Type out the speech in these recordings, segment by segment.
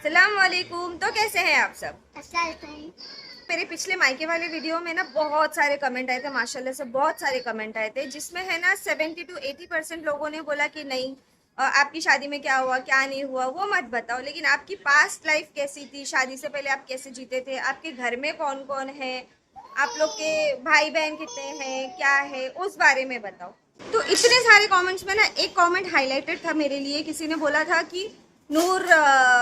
अस्सलाम वालेकुम। तो कैसे हैं आप सब? अस्सलाम। मेरे पिछले मायके वाले वीडियो में ना बहुत सारे कमेंट आए थे, माशाल्लाह से बहुत सारे कमेंट आए थे, जिसमें है ना 70 to 80% लोगों ने बोला कि नहीं, आपकी शादी में क्या हुआ क्या नहीं हुआ वो मत बताओ, लेकिन आपकी पास्ट लाइफ कैसी थी, शादी से पहले आप कैसे जीते थे, आपके घर में कौन कौन है, आप लोग के भाई बहन कितने हैं, क्या है, उस बारे में बताओ। तो इतने सारे कमेंट्स में ना एक कमेंट हाईलाइटेड था मेरे लिए। किसी ने बोला था कि नूर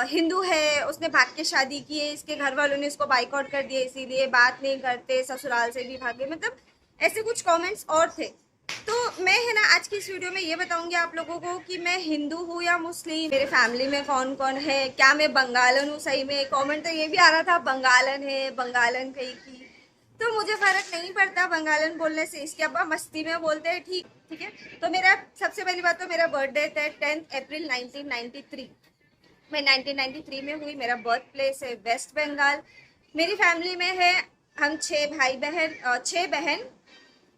हिंदू है, उसने भाग के शादी की है, इसके घर वालों ने इसको बाइकआउट कर दिया, इसीलिए बात नहीं करते, ससुराल से भी भागे, मतलब ऐसे कुछ कमेंट्स और थे। तो मैं है ना आज की इस वीडियो में ये बताऊंगी आप लोगों को कि मैं हिंदू हूँ या मुस्लिम, मेरे फैमिली में कौन कौन है, क्या मैं बंगालन हूँ। सही में कमेंट तो ये भी आ रहा था बंगालन है, बंगालन कहीं की। तो मुझे फर्क नहीं पड़ता बंगालन बोलने से, इसके अब्बा मस्ती में बोलते हैं, ठीक ठीक है। तो मेरा सबसे पहली बात तो मेरा बर्थडे था 10 अप्रैल 1993। मैं 1993 में हुई। मेरा बर्थ प्लेस है वेस्ट बंगाल। मेरी फैमिली में है हम 6 भाई बहन, 6 बहन,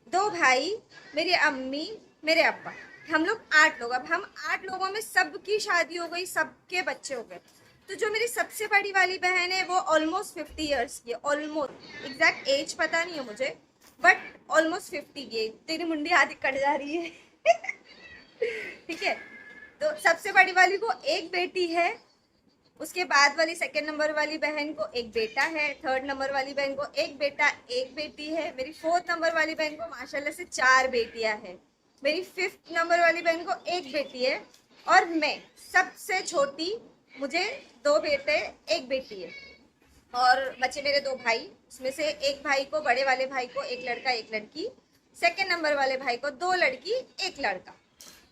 2 भाई, मेरी अम्मी, मेरे अब्बा, हम लोग 8 लोग। अब हम 8 लोगों में सबकी शादी हो गई, सबके बच्चे हो गए। तो जो मेरी सबसे बड़ी वाली बहन है वो ऑलमोस्ट 50 ईयर्स की है, ऑलमोस्ट एग्जैक्ट एज पता नहीं है मुझे, बट ऑलमोस्ट 50 की। तेरी मुंडी आधी कट जा रही है ठीक है। तो सबसे बड़ी वाली को एक बेटी है, उसके बाद वाली सेकंड नंबर वाली बहन को एक बेटा है, थर्ड नंबर वाली बहन को एक बेटा एक बेटी है, मेरी फोर्थ नंबर वाली बहन को माशाल्लाह से 4 बेटियां हैं, मेरी फिफ्थ नंबर वाली बहन को एक बेटी है, और मैं सबसे छोटी, मुझे 2 बेटे एक बेटी है। और बचे मेरे 2 भाई, उसमें से एक भाई को, बड़े वाले भाई को एक लड़का एक लड़की, सेकंड नंबर वाले भाई को 2 लड़की एक लड़का,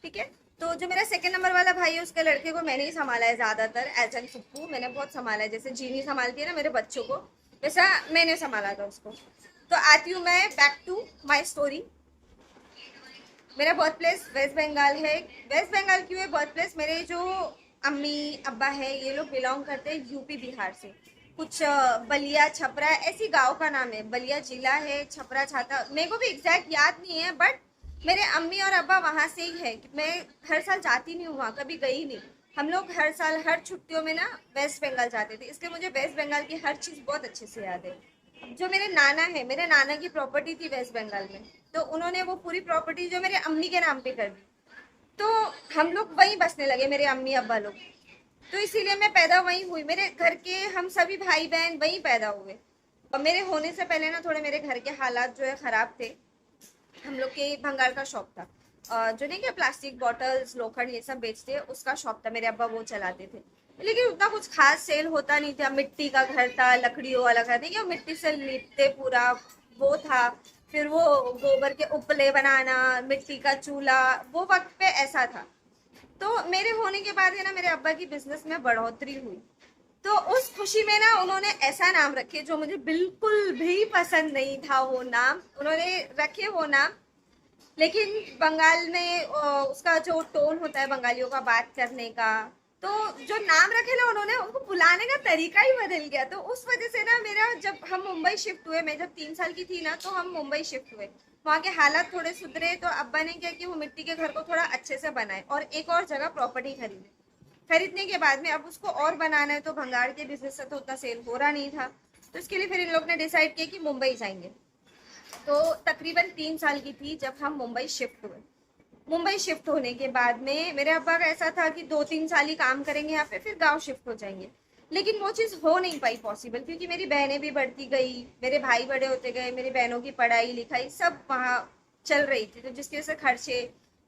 ठीक है। तो जो मेरा सेकंड नंबर वाला भाई है उसके लड़के को मैंने ही संभाला है ज्यादातर, एज एन फुप्पू मैंने बहुत संभाला है, जैसे जीनी संभालती है ना मेरे बच्चों को, वैसा मैंने संभाला था उसको। तो आती हूँ मैं बैक टू माई स्टोरी। मेरा बर्थ प्लेस वेस्ट बंगाल है। वेस्ट बंगाल क्यों है बर्थ प्लेस? मेरे जो अम्मी अब्बा है ये लोग बिलोंग करते हैं यूपी बिहार से। कुछ बलिया छपरा ऐसी गांव का नाम है, बलिया जिला है, छपरा छाता, मेरे को भी एग्जैक्ट याद नहीं है, बट मेरे अम्मी और अब्बा वहाँ से ही है। मैं हर साल जाती नहीं हूँ वहाँ, कभी गई नहीं। हम लोग हर साल हर छुट्टियों में ना वेस्ट बंगाल जाते थे, इसलिए मुझे वेस्ट बंगाल की हर चीज़ बहुत अच्छे से याद है। जो मेरे नाना है, मेरे नाना की प्रॉपर्टी थी वेस्ट बंगाल में, तो उन्होंने वो पूरी प्रॉपर्टी जो मेरे अम्मी के नाम पे कर दी, तो हम लोग वहीं बसने लगे, मेरे अम्मी अब्बा लोग। तो इसीलिए मैं पैदा वहीं हुई, मेरे घर के हम सभी भाई बहन वहीं पैदा हुए। और मेरे होने से पहले ना थोड़े मेरे घर के हालात जो है खराब थे। हम लोग के भंगार का शॉप था, जो नहीं क्या प्लास्टिक बॉटल्स लोखंड ये सब बेचते हैं, उसका शॉप था, मेरे अब्बा वो चलाते थे। लेकिन उतना कुछ खास सेल होता नहीं था, मिट्टी का घर था, लकड़ियों वाला घर नहीं, मिट्टी से लिपते पूरा वो था। फिर वो गोबर के उपले बनाना, मिट्टी का चूल्हा, वो वक्त पे ऐसा था। तो मेरे होने के बाद है ना मेरे अब्बा की बिजनेस में बढ़ोतरी हुई। तो उस खुशी में ना उन्होंने ऐसा नाम रखे जो मुझे बिल्कुल भी पसंद नहीं था, वो नाम उन्होंने रखे वो नाम। लेकिन बंगाल में उसका जो टोन होता है बंगालियों का बात करने का, तो जो नाम रखे ना उन्होंने, उनको बुलाने का तरीका ही बदल गया। तो उस वजह से ना मेरा, जब हम मुंबई शिफ्ट हुए, मैं जब 3 साल की थी ना, तो हम मुंबई शिफ्ट हुए। वहाँ के हालात थोड़े सुधरे, तो अब्बा ने क्या कि वो मिट्टी के घर को थोड़ा अच्छे से बनाए और एक और जगह प्रॉपर्टी खरीदे। खरीदने के बाद में अब उसको और बनाना है, तो भंगार के बिजनेस से तो उतना सेल हो रहा नहीं था, तो इसके लिए फिर इन लोग ने डिसाइड किया कि मुंबई जाएंगे। तो तकरीबन 3 साल की थी जब हम मुंबई शिफ्ट हुए। मुंबई शिफ्ट होने के बाद में मेरे अब्बा का ऐसा था कि 2-3 साल ही काम करेंगे यहाँ पे, फिर गांव शिफ्ट हो जाएंगे। लेकिन वो चीज़ हो नहीं पाई पॉसिबल, क्योंकि मेरी बहनें भी बढ़ती गई, मेरे भाई बड़े होते गए, मेरी बहनों की पढ़ाई लिखाई सब वहाँ चल रही थी, तो जिसकी वजह से खर्चे,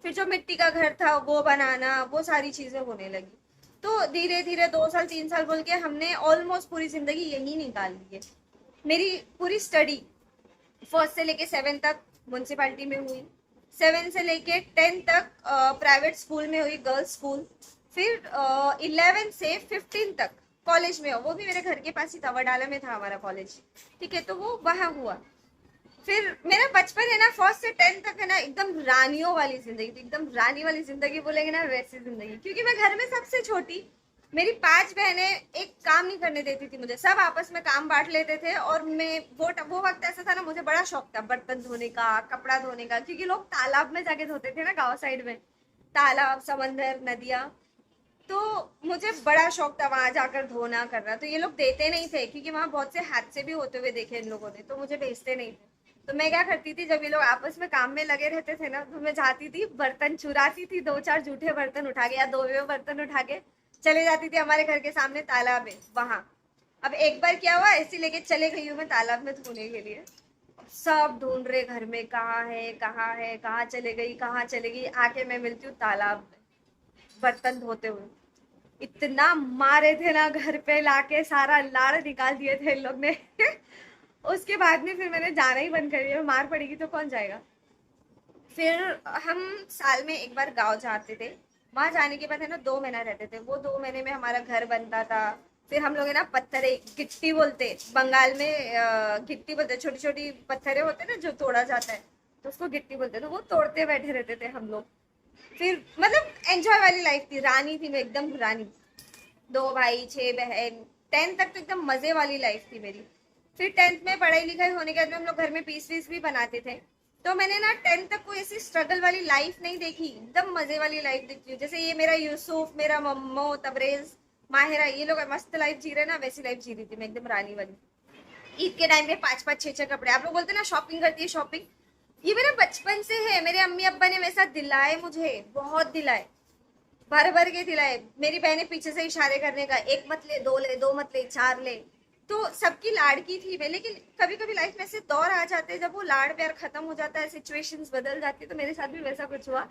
फिर जो मिट्टी का घर था वो बनाना, वो सारी चीज़ें होने लगी। तो धीरे धीरे 2 साल 3 साल बोल के हमने ऑलमोस्ट पूरी ज़िंदगी यहीं निकाल ली है। मेरी पूरी स्टडी फर्स्ट से लेके 7 तक म्यूनसिपालिटी में हुई, 7 से लेके 10 तक प्राइवेट स्कूल में हुई, गर्ल्स स्कूल। फिर 11 से 15 तक कॉलेज में, वो भी मेरे घर के पास ही था, वडाला में था हमारा कॉलेज, ठीक है, तो वो वहाँ हुआ। फिर मेरा बचपन है ना फर्स्ट से 10 तक है ना एकदम रानियों वाली जिंदगी थी, एकदम रानी वाली जिंदगी बोलेंगे ना वैसी जिंदगी, क्योंकि मैं घर में सबसे छोटी। मेरी 5 बहनें एक काम नहीं करने देती थी मुझे, सब आपस में काम बांट लेते थे। और मैं वो वक्त ऐसा था ना, मुझे बड़ा शौक था बर्तन धोने का, कपड़ा धोने का, क्योंकि लोग तालाब में जाके धोते थे ना गाँव साइड में, तालाब समंदर नदियाँ। तो मुझे बड़ा शौक था वहां जाकर धोना करना, तो ये लोग देते नहीं थे क्योंकि वहां बहुत से हादसे भी होते हुए देखे इन लोगों ने, तो मुझे भेजते नहीं थे। तो मैं क्या करती थी, जब ये लोग आपस में काम में लगे रहते थे ना, तो मैं जाती थी बर्तन चुराती थी, 2-4 जूठे बर्तन उठा के या 2 बर्तन उठा के चले जाती थी हमारे घर के सामने तालाब है वहां। अब एक बार क्या हुआ, ऐसी लेके चले गई हूँ मैं तालाब में धोने के लिए, सब ढूंढ रहे घर में, कहाँ है कहाँ है, कहाँ चले गई कहाँ चले गई, आके मैं मिलती हूँ तालाब में बर्तन धोते हुए। इतना मारे थे ना घर पे लाके, सारा लाड़ निकाल दिए थे इन लोग ने उसके बाद में फिर मैंने जाना ही बंद कर दिया, मार पड़ेगी तो कौन जाएगा। फिर हम साल में एक बार गांव जाते थे, वहां जाने के बाद है ना 2 महीना रहते थे, वो 2 महीने में हमारा घर बनता था। फिर हम लोग है ना पत्थरे, गिट्टी बोलते बंगाल में, गिट्टी बोलते, छोटी छोटी पत्थरे होते ना जो तोड़ा जाता है, तो उसको गिट्टी बोलते, तो वो तोड़ते बैठे रहते थे हम लोग। फिर मतलब एंजॉय वाली लाइफ थी, रानी थी मैं एकदम रानी। 2 भाई 6 बहन, 10th तक तो एकदम मजे वाली लाइफ थी मेरी। फिर 10th में पढ़ाई लिखाई होने के बाद में हम लोग घर में पीस वीस भी बनाते थे, तो मैंने ना 10th तक कोई ऐसी स्ट्रगल वाली लाइफ नहीं देखी, एकदम मजे वाली लाइफ देखती हूँ। जैसे ये मेरा यूसुफ, मेरा मम्मो, तबरेज, माहिरा, ये लोग मस्त लाइफ जी रहे ना, वैसी लाइफ जी रही थी मैं एकदम रानी वाली। ईद के टाइम पे 5-5 6-6 कपड़े, आप लोग बोलते ना शॉपिंग करती है शॉपिंग, ये मेरा बचपन से है, मेरे अम्मी अब्बा ने वैसा दिलाए मुझे, बहुत दिलाए, भर भर के दिलाए। मेरी बहनें पीछे से इशारे करने का, एक मत ले, 2 ले, 2 मत ले, 4 ले, तो सबकी लाड़की थी मैं। लेकिन कभी कभी लाइफ में ऐसे दौर आ जाते हैं जब वो लाड़ प्यार खत्म हो जाता है, सिचुएशंस बदल जाती है, तो मेरे साथ भी वैसा कुछ हुआ।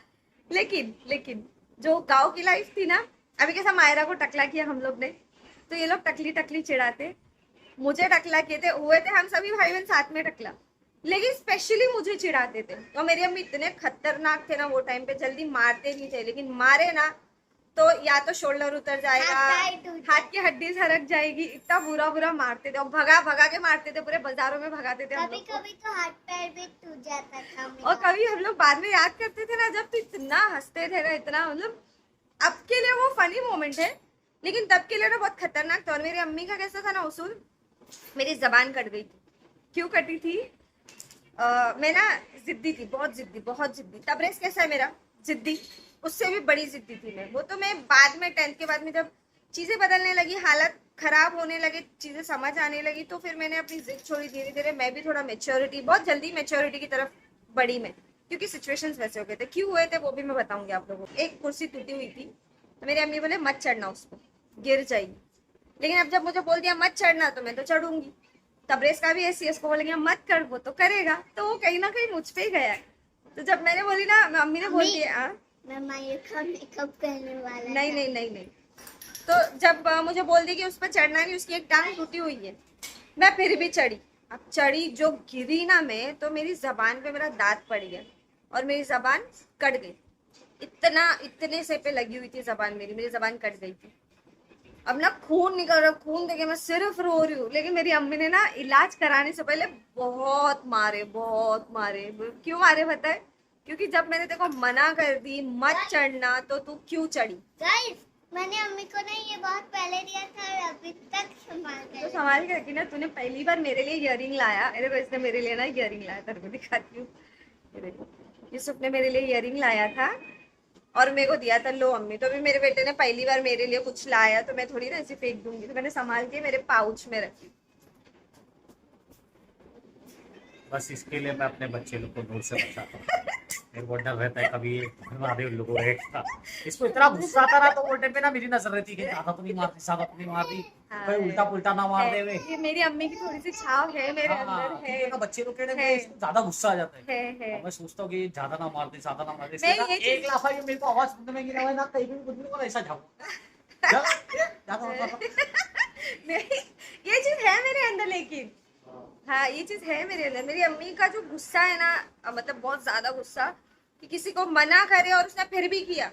लेकिन जो गांव की लाइफ थी ना, अभी कैसा मायरा को टकला किया हम लोग ने, तो ये लोग टकली टकली चिढ़ाते, मुझे टकला किए थे, हुए थे हम सभी भाई बहन साथ में टकला, लेकिन स्पेशली मुझे चिढ़ाते थे। और मेरी अम्मी इतने खतरनाक थे ना वो टाइम पे, जल्दी मारते नहीं थे, लेकिन मारे ना तो या तो शोल्डर उतर जाएगा, हाथ की हड्डी सरक जाएगी, इतना बुरा बुरा मारते थे, और भगा भगा के मारते थे, पूरे बाजारों में भगाते थे। कभी कभी तो हाथ पैर भी टूट जाता था और कभी हम लोग बाद में याद करते थे ना जब, तो इतना हंसते थे ना, इतना मतलब अब के लिए वो फनी मोमेंट है, लेकिन तब के लिए ना बहुत खतरनाक था। और मेरी अम्मी का कैसा था ना उसूल, मेरी जबान कट गई थी। क्यों कटी थी? मैं ना जिद्दी थी, बहुत जिद्दी, बहुत जिद्दी। तबरेज कैसा है मेरा, जिद्दी, उससे भी बड़ी जिद्दी थी मैं। वो तो मैं बाद में 10th के बाद में जब चीजें बदलने लगी, हालत खराब होने लगे, चीजें समझ आने लगी, तो फिर मैंने अपनी जिद छोड़ी। धीरे धीरे मैं भी थोड़ा मेच्योरिटी, बहुत जल्दी मेच्योरिटी की तरफ बढ़ी मैं, क्योंकि सिचुएशंस वैसे हो गए थे। क्यों हुए थे वो भी मैं बताऊंगी आप लोगों को। एक कुर्सी टूटी हुई थी, तो मेरी अम्मी बोले मत चढ़ना उस पर, गिर जाएगी। लेकिन अब जब मुझे बोल दिया मत चढ़ना, तो मैं तो चढ़ूंगी। तबरेज का भी ऐसी, इसको बोलेंगे मत कर, वो तो करेगा, तो वो कहीं ना कहीं मुझ पे ही गया। तो जब मैंने बोली ना, अम्मी ने बोल दिया मेकअप करने वाला नहीं नहीं नहीं नहीं, तो जब मुझे बोल दी कि उस पर चढ़ना नहीं, उसकी एक टांग टूटी हुई है, मैं फिर भी चढ़ी। अब चढ़ी, जो गिरी ना मैं, तो मेरी जबान पे मेरा दांत पड़ गया और मेरी जबान कट गई। इतने से पे लगी हुई थी जबान मेरी जबान कट गई थी। अब ना खून निकल रहा, खून देखे मैं सिर्फ रो रही हूँ। लेकिन मेरी अम्मी ने ना इलाज कराने से पहले बहुत मारे, बहुत मारे। क्यों मारे पता है? क्योंकि जब मैंने तेको मना कर दी मत चढ़ना, तो तू क्यों चढ़ी। गाइस, मैंने अम्मी को ना ये बहुत पहले दिया था और अभी तक तो संभाल के रखी ना। तूने पहली बार मेरे लिए इयररिंग लाया, अरे तो इसने मेरे लिए ना इयररिंग लाया, तेरे को दिखाती हूँ। ये देखो, यूसुफ ने मेरे लिए इयररिंग लाया था और मेरे को दिया था, लो अम्मी। तो अभी मेरे बेटे ने पहली बार मेरे लिए कुछ लाया, तो मैं थोड़ी ना ऐसे फेंक दूंगी, तो मैंने संभाल के मेरे पाउच में रखी। बस इसके लिए मैं अपने बच्चे लोग को दूर से बचाता हूँ। मेरे को डर रहता है कभी ये मारे उन लोगों को। इसको इतना गुस्सा आता ना, तो वो टाइम पे ना मेरी नजर रहती है कि ज्यादा तो नहीं मारती, ज्यादा तो नहीं मारती, कोई उल्टा पुल्टा ना मार दे वे। ये मेरी अम्मी की थोड़ी सी छाव है मेरे अंदर है ना, बच्चे लोग कहते हैं ज्यादा गुस्सा आ जाता है। मैं सोचता हूँ कि ज्यादा ना मार दे, ज्यादा ना मार दे। मैं ये एक लाफा ये मेरे को आवाज सुनने में गिरा है ना, कहीं भी कुछ भी को ऐसा झाऊंगा ज्यादा। नहीं, ये चीज है मेरे अंदर, लेकिन हाँ ये चीज है मेरे अंदर। मेरी अम्मी का जो गुस्सा है ना, मतलब बहुत ज्यादा गुस्सा, कि किसी को मना करे और उसने फिर भी किया,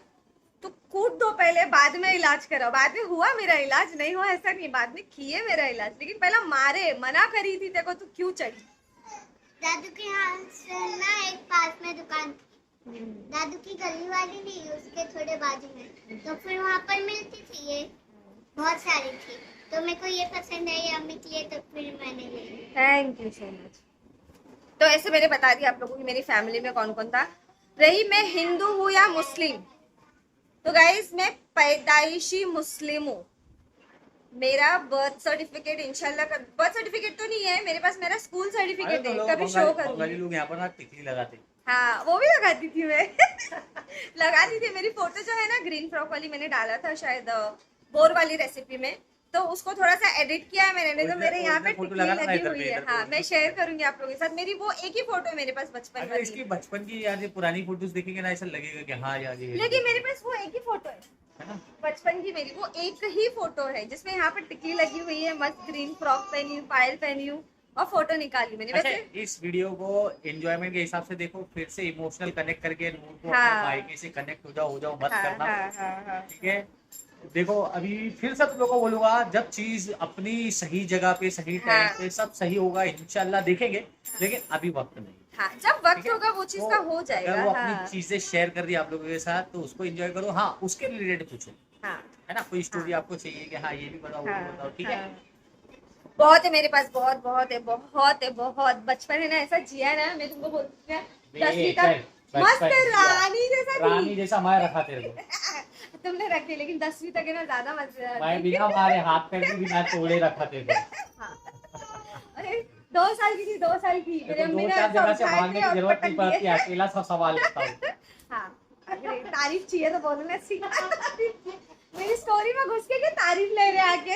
तो कूट दो पहले, बाद में इलाज कराओ। बाद में हुआ मेरा इलाज, नहीं हुआ ऐसा नहीं, बाद में किए मेरा इलाज, लेकिन पहला मारे, मना करी थी देखो, तू क्यों चढ़ी। दादू के यहाँ से ना एक पास में दुकान थी, दादू की गली वाली थी, उसके थोड़े बाजू में, तो फिर वहाँ पर मिलती थी ये, बहुत सारी थी, तो मेरे को ये पसंद है, ये अम्मी के लिए, तो फिर मैंने ले ली। Thank you so much. तो ऐसे मैंने बता दिया आप लोगों की मेरी फैमिली में कौन कौन था। रही मैं हिंदू हूँ या मुस्लिम, तो गाइस मैं पैदाइशी मुस्लिम हूँ। मेरा बर्थ सर्टिफिकेट इंशाल्लाह का, बर्थ सर्टिफिकेट तो नहीं है मेरे पास, मेरा स्कूल सर्टिफिकेट है, कभी शो बंगाली करूंगी। लोग यहाँ पर ना टिकली लगाते हैं। हाँ वो भी लगाती थी मैं लगाती थी। मेरी फोटो जो है ना ग्रीन फ्रॉक वाली मैंने डाला था शायद बोर वाली रेसिपी में, तो उसको थोड़ा सा एडिट किया है मैंने, तो मेरे यहाँ पे फोटो टिकली लगाना लगी इधर हुई पे, है। इधर पे हाँ मैं इधर शेयर पे। करूंगी आप लोगों के साथ। मेरी वो एक ही फोटो है मेरे पास बचपन अगर वाली, इसकी बचपन की यार ये पुरानी फोटोज देखेंगे ना ऐसा लगेगा कि हाँ यार ये लेकिन मेरे पास वो एक ही फोटो है ना। बचपन की मेरी वो एक ही फोटो है जिसमें यहाँ पर टिकली लगी हुई है, मस्त ग्रीन फ्रॉक पहनी हूँ, पायल पहनी हूँ और फोटो निकाली मैंने। अच्छा वैसे इस वीडियो को एंजॉयमेंट के हिसाब से देखो, फिर से इमोशनल कनेक्ट करके नूर को हाँ। अपने मायके से कनेक्ट हो जाओ मत हाँ, करना। हाँ, हाँ, हाँ। ठीक है, देखो अभी फिर सब लोगों को बोलूंगा, जब चीज अपनी सही जगह पे सही टाइम हाँ। पे सब सही होगा इंशाल्लाह देखेंगे, लेकिन अभी वक्त नहीं। हाँ जब वक्त ठीक है? होगा वो चीज तो का हो जाएगा। अगर वो हाँ, अपनी चीजें शेयर कर रही है आप लोगों के साथ तो उसको एंजॉय करो। हाँ उसके रिलेटेड पूछो, हाँ, है ना, कोई स्टोरी हाँ। आपको चाहिए कि हाँ ये भी बताओ वो हाँ, भी बताओ, ठीक हाँ। है। बहुत है मेरे पास, बहुत बहुत है, बहुत है, बहुत। बचपन है ना ऐसा जिया है ना, मैं तुमको बोलती हूँ 10वीं तक मस्त रानी जैसा रानी थी। जैसा मैं रखा तेरे को, तुमने रखी, लेकिन 10वीं तक है ना ज्यादा मजा मैं बिना मारे हाथ पैर के बिना तोड़े रखा तेरे को। हाँ। अरे 2 साल की थी, 2 साल की तेरे मेरे को अम्मी दो ने चार ऐसा जगह से उठाया मांगने के की और जरूरत पटक नहीं पड़ती, दिया। अकेला सब सवाल लेता हूँ। हाँ अरे तारीफ चाहिए तो बोलो ना, मेरी स्टोरी में घुस के क्या तारीफ ले रहे आके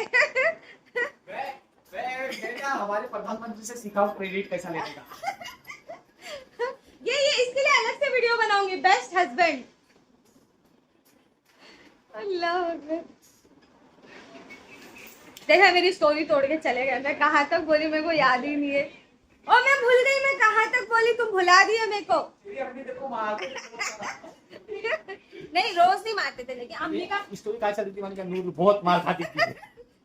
हमारे प्रधानमंत्री से सीखा हूँ क्रेडिट कैसा लेने का। ये इसके लिए अलग से वीडियो बनाऊंगी, बेस्ट हस्बैंड। अल्लाह अकबर। देखा मेरी स्टोरी तोड़ के चले गए, मैं कहाँ तक बोली मेरे को याद ही नहीं है, और मैं भूल गई मैं कहाँ तक बोली, तुम भुला दिया मेरे को। नहीं रोज नहीं मारते थे, लेकिन अम्मी का स्टोरी क्या चलती थी, मैंने कहा नूर बहुत मार खाती थी।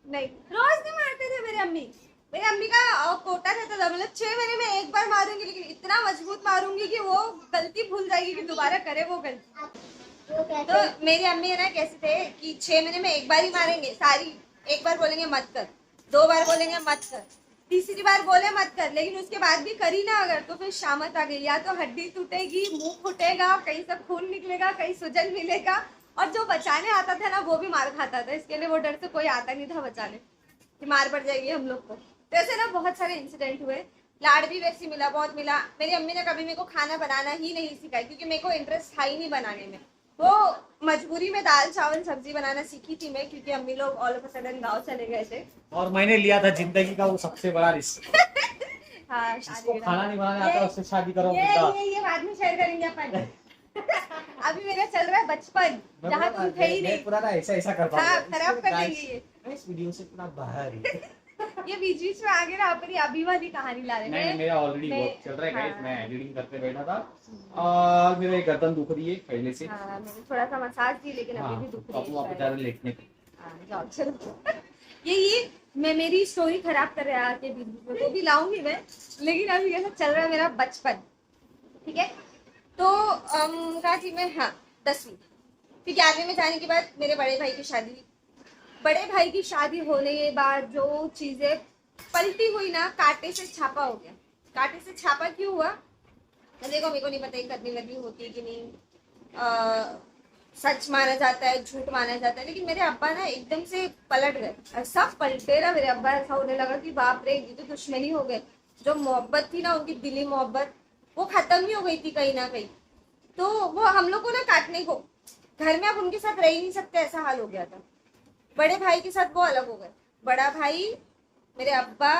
नहीं रोज नहीं मारते थे मेरी अम्मी। मेरी अम्मी का कोटा रहता था, मतलब 6 महीने में एक बार मारूंगी, लेकिन इतना मजबूत मारूंगी कि वो गलती भूल जाएगी कि दोबारा करे वो गलती। वो तो कहते मेरी अम्मी है ना कैसे थे कि 6 महीने में एक बार ही मारेंगे सारी, एक बार बोलेंगे मत कर, 2 बार बोलेंगे मत कर, तीसरी बार बोले मत कर, लेकिन उसके बाद भी करी ना अगर तो फिर शामत आ गई, या तो हड्डी टूटेगी, मुंह फूटेगा, कहीं से खून निकलेगा, कहीं सुजन मिलेगा, और जो बचाने आता था ना वो भी मार खाता था। इसके लिए वो डर से कोई आता नहीं था बचाने कि मार पड़ जाएगी हम लोग को। तो ऐसे ना बहुत सारे इंसिडेंट हुए, लाड़ भी वैसी मिला, बहुत मिला। मेरी अम्मी ने कभी मेरे को खाना बनाना ही नहीं सिखाया, क्योंकि मेरे को इंटरेस्ट था ही नहीं बनाने में। वो मजबूरी में दाल चावल सब्जी बनाना सीखी थी मैं, क्योंकि अम्मी लोग ऑल ऑफ अ सडन गाँव चले गए थे। और मैंने लिया था जिंदगी का वो सबसे बड़ा रिस्क। हाँ जिसको शादी खाना नहीं बनाने आता उससे शादी करो ये बेटा। ये बाद में शेयर करेंगे अपन। अभी मेरा चल रहा है बचपन, जहाँ तुम थे ही नहीं। पूरा ना ऐसा ऐसा करता हाँ, हूँ। खराब कर Guys, देंगे ये। मैं इस वीडियो से पूरा बाहर ही। ये बीच बीच में आगे ना अपनी अभी वाली कहानी ला रहे नहीं हैं। मेरा ऑलरेडी मैं- वर्क चल रहा है गाइस, हाँ। मैं एडिटिंग करते बैठा था और मेरा एक गर्दन दुख रही है पहले से। हाँ मैंने थोड़ा सा मसाज दी, लेकिन हाँ, अभी भी दुख अब वो आप रही बता है। रहे लेटने को। हाँ, जाओ चलो। ये मैं मेरी स्टोरी खराब कर रहा है आके बीच बीच में, तो भी लाऊंगी मैं, लेकिन अभी कैसा चल रहा है मेरा बचपन। ठीक है, तो कहा थी मैं, हाँ 10वीं, फिर 11वीं में जाने के बाद मेरे बड़े भाई की शादी हुई। बड़े भाई की शादी होने के बाद जो चीजें पलटी हुई ना, कांटे से छापा हो गया। कांटे से छापा क्यों हुआ, देखो मेरे को नहीं पता ये करनी वर्नी होती है कि नहीं, सच माना जाता है, झूठ माना जाता है, लेकिन मेरे अब्बा ना एकदम से पलट गए, सब पलटे ना। मेरे अब्बा ऐसा होने लगा कि बाप रे ये तो दुश्मनी हो गए। जो मोहब्बत थी ना उनकी दिली मोहब्बत, वो खत्म ही हो गई थी कहीं ना कहीं। तो वो हम लोग को ना काटने को, घर में अब उनके साथ रह ही नहीं सकते, ऐसा हाल हो गया था। बड़े भाई के साथ वो अलग हो गए, बड़ा भाई, मेरे अब्बा,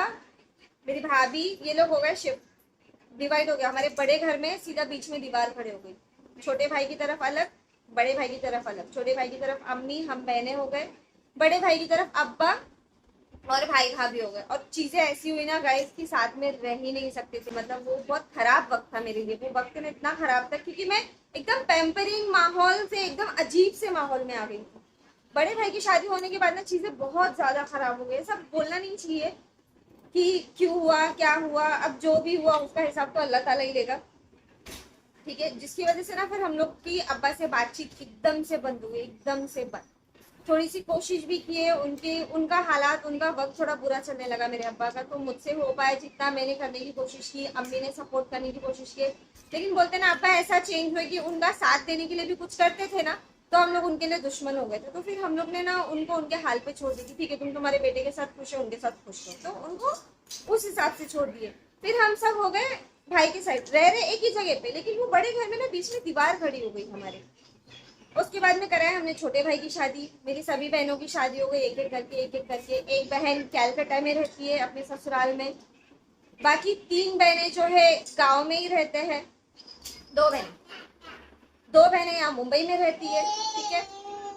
मेरी भाभी, ये लोग हो गए शिफ्ट, डिवाइड हो गया। हमारे बड़े घर में सीधा बीच में दीवार खड़े हो गई, छोटे भाई की तरफ अलग, बड़े भाई की तरफ अलग, छोटे भाई की तरफ अम्मी, हम बहनें हो गए, बड़े भाई की तरफ अब्बा और भाई भाभी हो गए। और चीजें ऐसी हुई ना गाइस कि साथ में रह ही नहीं सकते थे, मतलब वो बहुत खराब वक्त था मेरे लिए। वो वक्त ना इतना खराब था क्योंकि मैं एकदम पैम्परिंग माहौल से एकदम अजीब से माहौल में आ गई थी। बड़े भाई की शादी होने के बाद ना चीजें बहुत ज्यादा खराब हो गई। सब बोलना नहीं चाहिए कि क्यों हुआ क्या हुआ, अब जो भी हुआ उसका हिसाब तो अल्लाह ताला ही लेगा, ठीक है। जिसकी वजह से ना फिर हम लोग की अब्बा से बातचीत एकदम से बंद हुई, एकदम से बंद। थोड़ी सी कोशिश भी किए, उनका हालात, उनका वक्त थोड़ा बुरा चलने लगा मेरे अब्बा का, तो मुझसे हो पाया जितना मैंने करने की कोशिश की, अम्मी ने सपोर्ट करने की कोशिश की, लेकिन बोलते ना अब्बा ऐसा चेंज हुए कि उनका साथ देने के लिए भी कुछ करते थे ना, तो हम लोग उनके लिए दुश्मन हो गए थे। तो फिर हम लोग ने ना उनको उनके हाल पे छोड़ दी थी, ठीक है तुम तुम्हारे बेटे के साथ खुश हो, उनके साथ खुश हो, तो उनको उस हिसाब से छोड़ दिए। फिर हम सब हो गए भाई के साइड, रह रहे एक ही जगह पे, लेकिन वो बड़े घर में ना बीच में दीवार खड़ी हो गई हमारे। उसके बाद में कराया हमने छोटे भाई की शादी, मेरी सभी बहनों की शादी हो गई, एक एक करके एक एक करके। एक बहन कैलकाटा में रहती है अपने ससुराल में, बाकी 3 बहनें जो है गांव में ही रहते हैं। 2 बहनें यहाँ मुंबई में रहती है, ठीक है।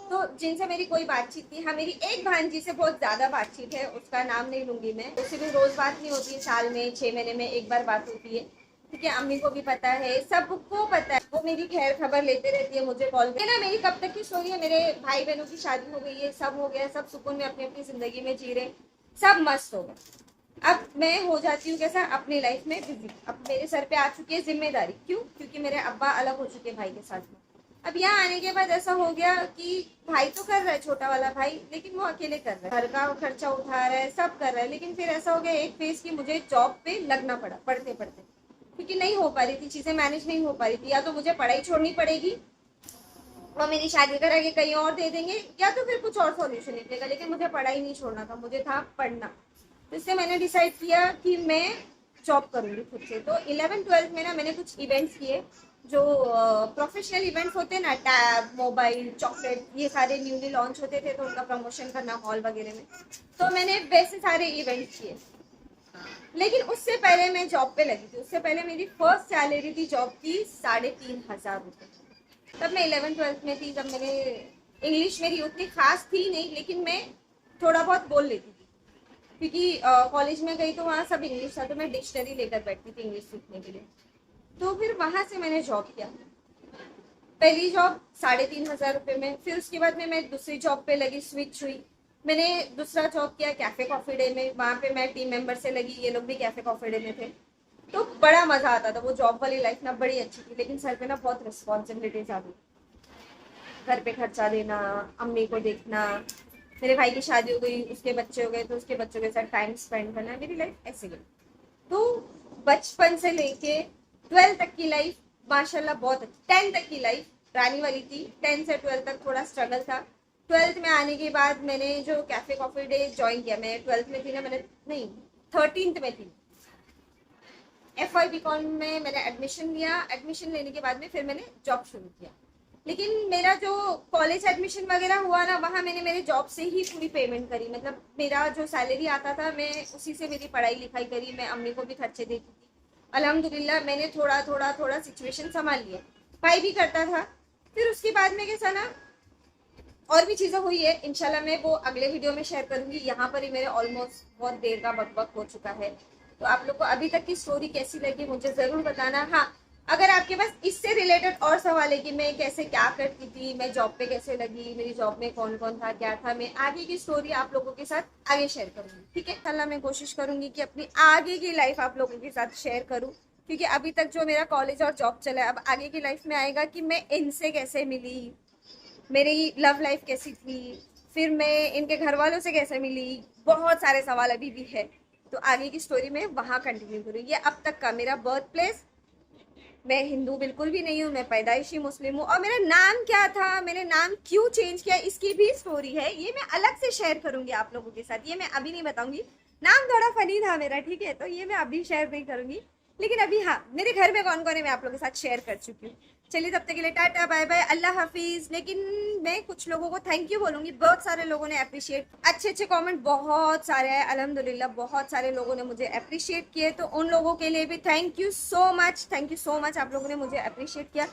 तो जिनसे मेरी कोई बातचीत नहीं। हाँ, मेरी एक भांजी से बहुत ज्यादा बातचीत है, उसका नाम नहीं लूंगी मैं, उससे भी रोज बात नहीं होती है, साल में 6 महीने में एक बार बात होती है, ठीक है। अम्मी को भी पता है, सबको पता है, वो मेरी खैर खबर लेते रहती है, मुझे कॉल करना। मेरी कब तक की स्टोरी है, मेरे भाई बहनों की शादी हो गई है, सब हो गया, सब सुकून में अपनी अपनी जिंदगी में जी रहे, सब मस्त हो गए। अब मैं हो जाती हूँ कैसा अपनी लाइफ में बिजी। अब मेरे सर पे आ चुकी है जिम्मेदारी, क्यों? क्योंकि मेरे अब्बा अलग हो चुके हैं भाई के साथ में। अब यहाँ आने के बाद ऐसा हो गया कि भाई तो कर रहा है, छोटा वाला भाई, लेकिन वो अकेले कर रहा है, घर का खर्चा उठा रहा है, सब कर रहा है। लेकिन फिर ऐसा हो गया एक फेज की मुझे जॉब पे लगना पड़ा, पढ़ते पढ़ते, क्योंकि नहीं हो पा रही थी चीजें, मैनेज नहीं हो पा रही थी। या तो मुझे पढ़ाई छोड़नी पड़ेगी, वो मेरी शादी करा के कहीं और दे देंगे, या तो फिर कुछ और सॉल्यूशन निकलेगा, लेकिन मुझे पढ़ाई नहीं छोड़ना था, मुझे था पढ़ना। तो इससे मैंने डिसाइड किया कि मैं जॉब करूंगी खुद से। तो 11-12 में ना मैंने कुछ इवेंट्स किए, जो प्रोफेशनल इवेंट्स होते हैं ना, टैब, मोबाइल, चॉकलेट, ये सारे न्यूली लॉन्च होते थे, तो उनका प्रमोशन करना हॉल वगैरह में, तो मैंने वैसे सारे इवेंट्स किए। लेकिन उससे पहले मैं जॉब पे लगी थी, उससे पहले मेरी फर्स्ट सैलरी थी जॉब की 3,500 रुपये। तब मैं 11-12 में थी, तब मैंने इंग्लिश मेरी उतनी खास थी नहीं, लेकिन मैं थोड़ा बहुत बोल लेती थी, क्योंकि कॉलेज में गई तो वहाँ सब इंग्लिश था, तो मैं डिक्शनरी लेकर बैठती थी इंग्लिश सीखने के लिए। तो फिर वहाँ से मैंने जॉब किया, पहली जॉब 3,500 रुपये में। फिर उसके बाद में मैं दूसरी जॉब पे लगी, स्विच हुई, मैंने दूसरा जॉब किया कैफे कॉफी डे में, वहाँ पे मैं टीम मेंबर से लगी, ये लोग भी कैफे कॉफी डे में थे। तो बड़ा मजा आता था, वो जॉब वाली लाइफ ना बड़ी अच्छी थी, लेकिन सर पे ना बहुत रिस्पॉन्सिबिलिटीज आ गई, घर पे खर्चा देना, अम्मी को देखना, मेरे भाई की शादी हो गई, उसके बच्चे हो गए, तो उसके बच्चों के साथ टाइम स्पेंड करना, मेरी लाइफ ऐसे गई। तो बचपन से लेके 12 तक की लाइफ माशाल्लाह बहुत अच्छी। 10 तक की लाइफ रानी वाली थी, 10 से 12 तक थोड़ा स्ट्रगल था। 12th में आने के बाद मैंने जो कैफे कॉफी डे ज्वाइन किया, मैं 12th में थी ना, मैंने नहीं 13th में थी, FY में मैंने एडमिशन लिया। एडमिशन लेने के बाद में फिर मैंने जॉब शुरू किया। लेकिन मेरा जो कॉलेज एडमिशन वगैरह हुआ ना, वहाँ मैंने मेरे जॉब से ही पूरी पेमेंट करी, मतलब मेरा जो सैलरी आता था मैं उसी से मेरी पढ़ाई लिखाई करी, मैं अम्मी को भी खर्चे देती थी। अल्हम्दुलिल्लाह मैंने थोड़ा थोड़ा थोड़ा सिचुएशन संभाल लिया, भाई भी करता था। फिर उसके बाद में कैसा ना और भी चीज़ें हुई है, इंशाल्लाह मैं वो अगले वीडियो में शेयर करूंगी। यहाँ पर ही मेरे ऑलमोस्ट बहुत देर का बकबक हो चुका है, तो आप लोग को अभी तक की स्टोरी कैसी लगी मुझे ज़रूर बताना। हाँ, अगर आपके पास इससे रिलेटेड और सवाल है कि मैं कैसे क्या करती थी, मैं जॉब पे कैसे लगी, मेरी जॉब में कौन कौन था, क्या था, मैं आगे की स्टोरी आप लोगों के साथ आगे शेयर करूंगी, ठीक है। इंशाल्लाह मैं कोशिश करूंगी कि अपनी आगे की लाइफ आप लोगों के साथ शेयर करूँ, क्योंकि अभी तक जो मेरा कॉलेज और जॉब चला है, अब आगे की लाइफ में आएगा कि मैं इनसे कैसे मिली, मेरी लव लाइफ कैसी थी, फिर मैं इनके घर वालों से कैसे मिली, बहुत सारे सवाल अभी भी है। तो आगे की स्टोरी में वहाँ कंटिन्यू करूँगी। ये अब तक का मेरा बर्थ प्लेस, मैं हिंदू बिल्कुल भी नहीं हूँ, मैं पैदाइशी मुस्लिम हूँ। और मेरा नाम क्या था, मैंने नाम क्यों चेंज किया, इसकी भी स्टोरी है, ये मैं अलग से शेयर करूँगी आप लोगों के साथ, ये मैं अभी नहीं बताऊँगी। नाम थोड़ा फनी था मेरा, ठीक है, तो ये मैं अभी शेयर नहीं करूँगी। लेकिन अभी हाँ, मेरे घर में कौन कौन है मैं आप लोगों के साथ शेयर कर चुकी हूँ। चलिए तब तक के लिए टाटा बाय बाय, अल्लाह हाफिज। लेकिन मैं कुछ लोगों को थैंक यू बोलूँगी, बहुत सारे लोगों ने अप्रिशिएट, अच्छे अच्छे कमेंट बहुत सारे हैं अल्हम्दुलिल्लाह, बहुत सारे लोगों ने मुझे अप्रिशिएट किए, तो उन लोगों के लिए भी thank you so much, thank you so much, आप लोगों ने मुझे अप्रिशिएट किया।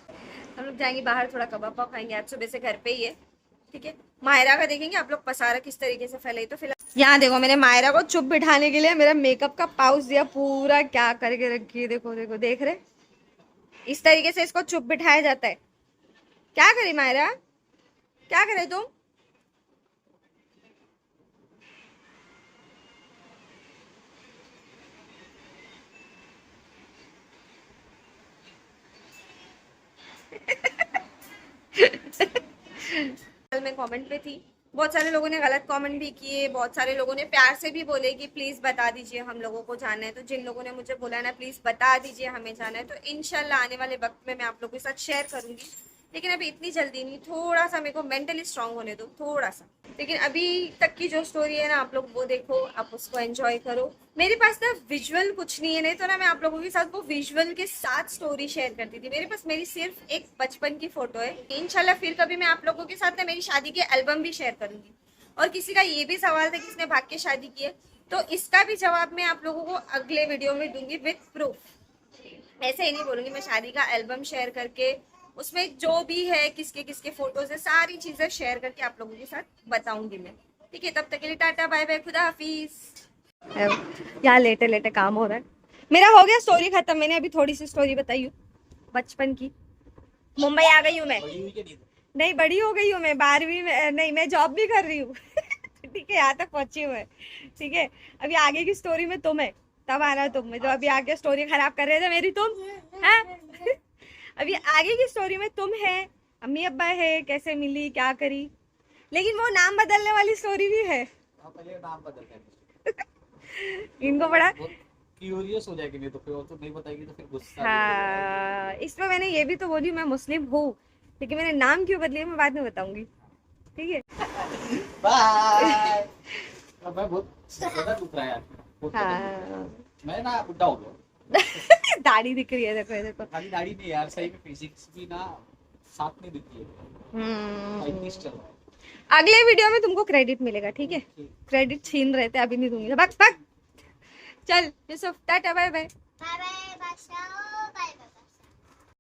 हम लोग जाएंगे बाहर, थोड़ा कबाब पाव खाएंगे, आज सुबह से घर पे ही है, ठीक है। मायरा का देखेंगे आप लोग पसारा किस तरीके से फैलाई। तो फिलहाल यहाँ देखो, मैंने मायरा को चुप बिठाने के लिए मेरा मेकअप का पाउच दिया, पूरा क्या करके रखी है, देखो देखो, देख रहे, इस तरीके से इसको चुप बिठाया जाता है। क्या करे मायरा, क्या करे तुम? मैं कमेंट पे थी, बहुत सारे लोगों ने गलत कमेंट भी किए, बहुत सारे लोगों ने प्यार से भी बोले कि प्लीज़ बता दीजिए हम लोगों को जाना है। तो जिन लोगों ने मुझे बोला ना प्लीज़ बता दीजिए हमें जाना है, तो इंशाल्लाह आने वाले वक्त में मैं आप लोगों के साथ शेयर करूंगी लेकिन अभी इतनी जल्दी नहीं, थोड़ा सा मेरे को मेंटली स्ट्रांग होने दो, थोड़ा सा। लेकिन अभी तक की जो स्टोरी है ना, आप लोग वो देखो, आप उसको एंजॉय करो। मेरे पास ना विजुअल कुछ नहीं है, नहीं तो ना मैं आप लोगों के साथ वो विजुअल के साथ स्टोरी शेयर करती थी। मेरे पास मेरी सिर्फ एक बचपन की फोटो है। इंशाल्लाह फिर कभी मैं आप लोगों के साथ ना मेरी शादी के एल्बम भी शेयर करूंगी। और किसी का ये भी सवाल था किसने भाग के शादी की है, तो इसका भी जवाब मैं आप लोगों को अगले वीडियो में दूंगी विद प्रूफ। ऐसे ही नहीं बोलूंगी मैं शादी का एल्बम शेयर करके, उसमें जो भी है किसके किसके फोटोज है सारी चीजें शेयर करके आप लोगों के साथ बताऊंगी मैं। ठीक है, तब तक के लिए टाटा बाय बाय, खुदा हाफिज। यहाँ लेटे लेटे काम हो रहा है मेरा। हो गया स्टोरी खत्म। मैंने अभी थोड़ी सी स्टोरी बताई हूँ बचपन की। मुंबई आ गई हूँ मैं, नहीं बड़ी हो गई हूँ मैं, 12वीं में नहीं, मैं जॉब भी कर रही हूँ। ठीक है, यहाँ तक पहुंची हूँ मैं। ठीक है, अभी आगे की स्टोरी में तुम है, तब आना तुम। जो अभी आगे स्टोरी खराब कर रहे थे मेरी, तुम है। अभी आगे की स्टोरी में तुम है, अम्मी अब्बा है, कैसे मिली क्या करी। लेकिन वो नाम बदलने वाली स्टोरी भी है। पहले नाम बदल इनको बड़ा क्यूरियस हो जाएगी, नहीं तो फिर वो तो नहीं बताएगी तो फिर गुस्सा। हाँ, इसमें मैंने ये भी तो बोली मैं मुस्लिम हूँ, लेकिन मैंने नाम क्यों बदली मैं बाद में बताऊंगी। ठीक है, बाय। अब मैं बहुत ज्यादा दुख रहा है यार। हाँ। मैं ना बुढ़ा हो गया। दाढ़ी दिख रही है, देखो ये देखो। खाली दाढ़ी नहीं यार, सही में फिजिक्स भी ना साथ में दिखती है। 35 चल रहा है। अगले वीडियो में तुमको क्रेडिट मिलेगा, ठीक है। क्रेडिट छीन रहे थे, अभी नहीं दूंगी। भाग भाग, चल Yusuf, tata bye bye. Bye bye बादशाह।